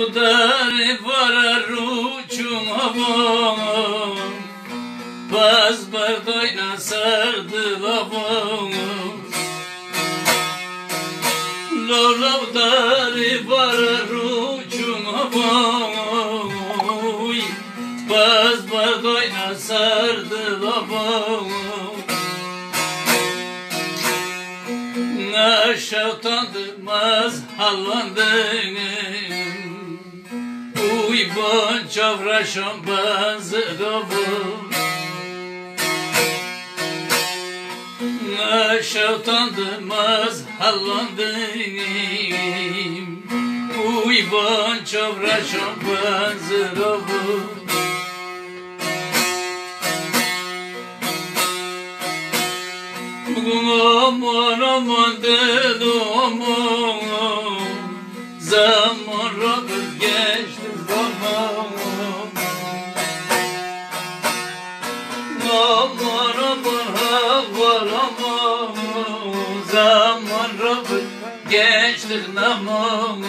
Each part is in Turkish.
Udari vararuçum avam Baz bardoyna sardı lavam Udari vararuçum avam Baz bardoyna sardı lavam Aşağı tandırmaz hallandın Uyban çavraşan bazı davul Aşağı tandırmaz hallandın Uyban çavraşan bazı davul Aman aman dedim aman Zaman rakıp geçti zaman Aman aman havar aman Zaman rakıp geçti zaman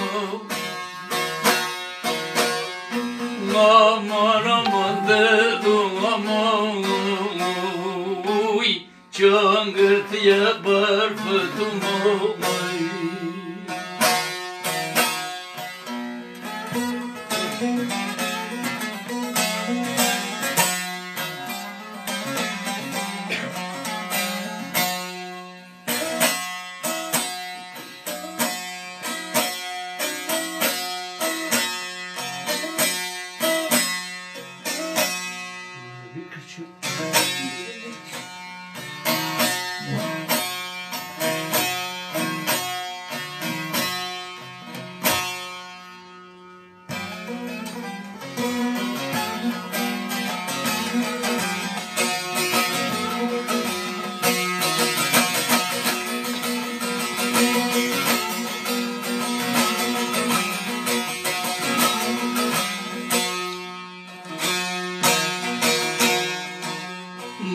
Aman aman dedim aman Çangırtıya barfıdım olay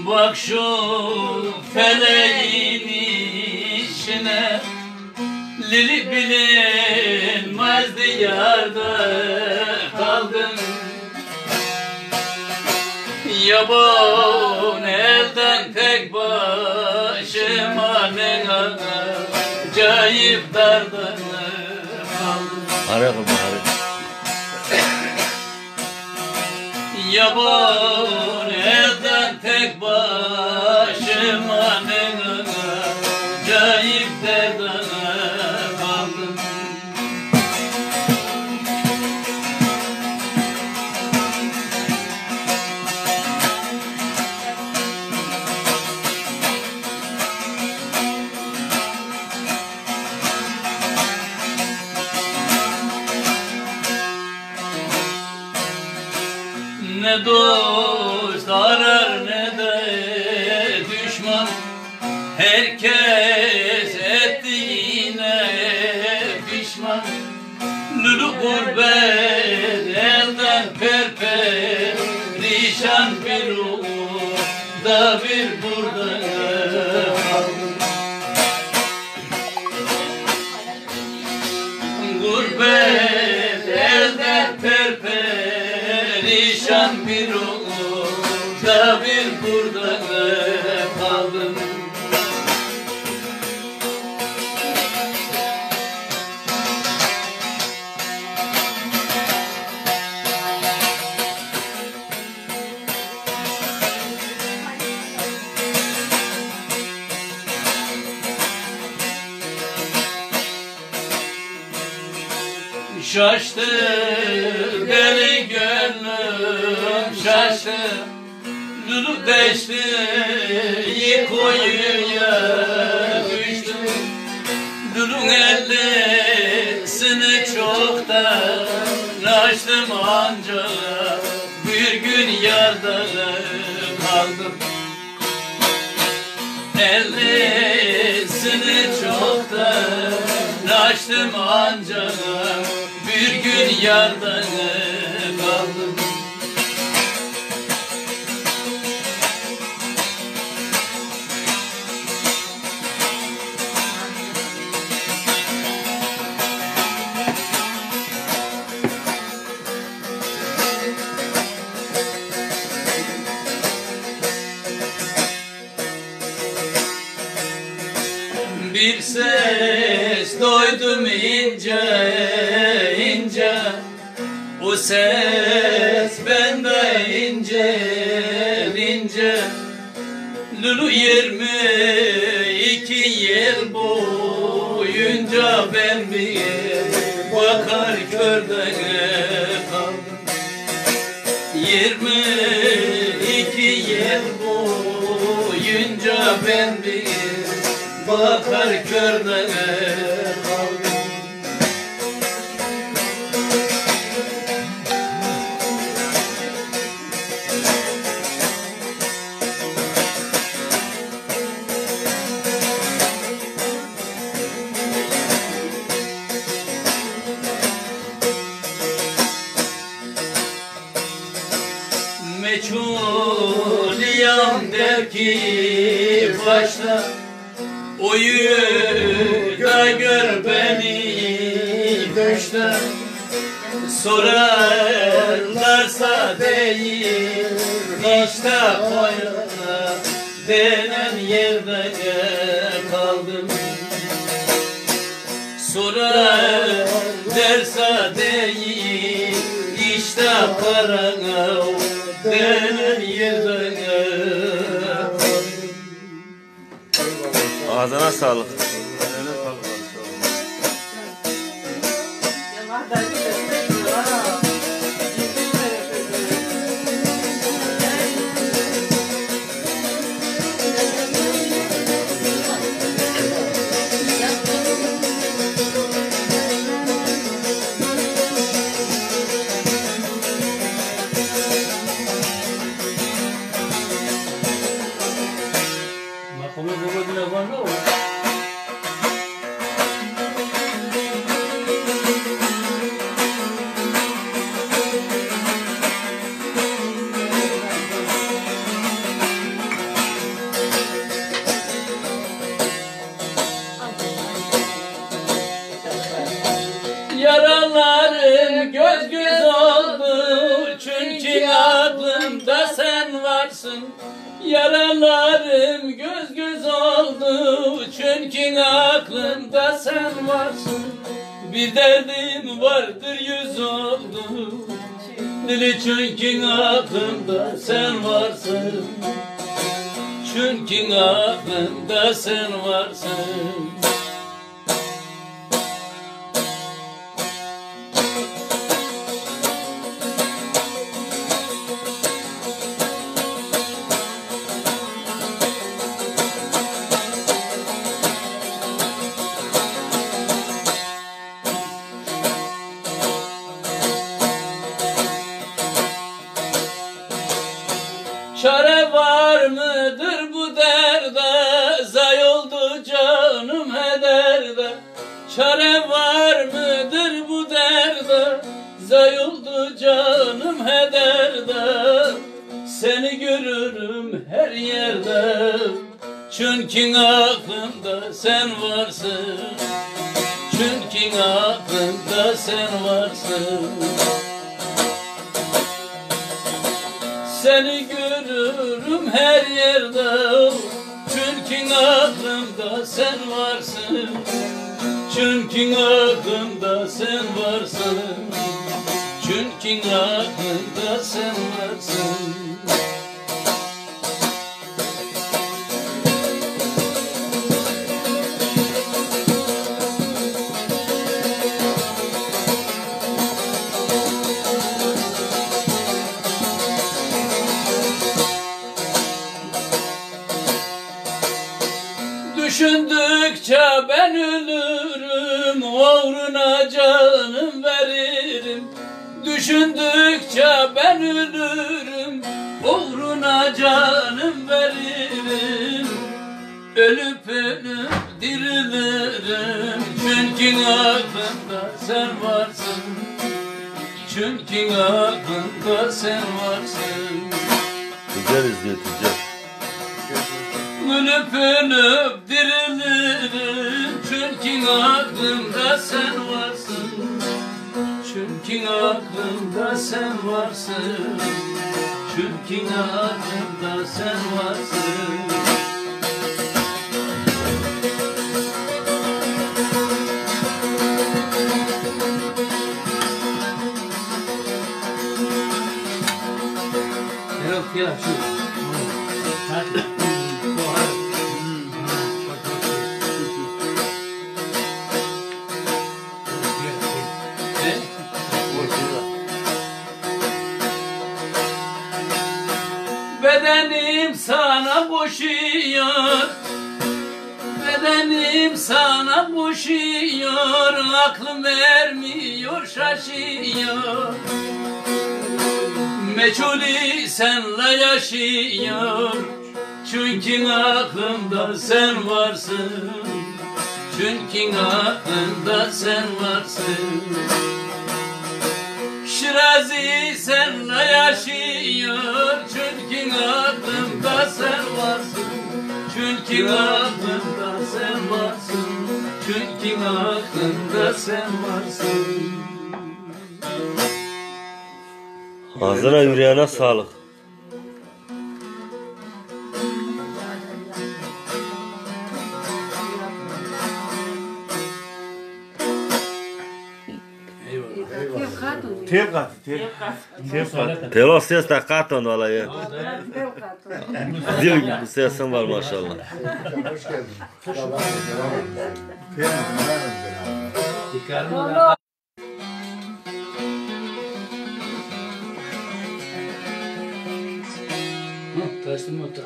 Bak şu feleğin işine Lili bilinmez diyarda kaldım Yaban elden tek başıma ne acayip darda kaldım Yaban elden tek başıma ne acayip derde kaldım Ne dost arar ne de düşman Herkes ettiğine pişman Lülü gurbet elden perperişan Bir orada bir burada kaldım Gurbet elden perperişan Bir orada bir burada kaldım Şaştı deli gönlüm şaştı Lülü deşti koyuya düştü Lülün ellisini çoktan açtım ancak Bir gün yarda kaldım Ellisini çoktan açtım ancak Bir gün yarda kaldım Bir ses duydum ince ince, o ses bende ince ince. Lulu 22 yıl boyunca ben bir bakar körde kaldım. 22 yıl boyunca ben bir bakar körde kaldım. Meçhuliyam der ki başta, uyu da gör beni düşte. Sorarlarsa değil işte koyana denen yerde kaldım. Sorar derse değil işte parana denen yerde kaldım. Ağzına sağlık. Yaralarım göz göz oldu, çünkü aklımda sen varsın. Yaralarım göz göz oldu, çünkü aklımda sen varsın. Bir derdim vardır yüz oldu, dili çünkü aklımda sen varsın. Çünkü aklımda sen varsın. Çare var mıdır bu derde, zay oldu canım hederde. Çare var mıdır bu derde, zay oldu canım hederde. Seni görürüm her yerde, çünkü aklımda sen varsın. Çünkü aklımda sen varsın. Seni görürüm her yerde, çünkü aklımda sen varsın. Çünkü aklımda sen varsın. Çünkü aklımda sen varsın. Düşündükçe ben ölürüm, uğruna canım veririm. Düşündükçe ben ölürüm, uğruna canım veririm. Ölüp ölüp dirilirim, çünkü aklımda sen varsın. Çünkü aklımda sen varsın. Tüccar izliyor, tüccar. Ölüp ölüp dirilirim, çünkü aklımda sen varsın. Çünkü aklımda sen varsın. Çünkü aklımda sen varsın. koşuyor, bedenim sana koşuyor, aklım ermiyor, şaşıyor. Meçhuli senle yaşıyor, çünkü aklımda sen varsın. Çünkü aklımda sen varsın. Şirazi senle yaşıyor, çünkü aklımda sen varsın. Çünkü aklımda sen varsın. Çünkü aklımda sen varsın. Ağzına yüreğine sağlık. Tep kat. Pelo ses da katon valla ya. Dil gibi sesin var maşallah. Hoş geldin. Kaçtım otur.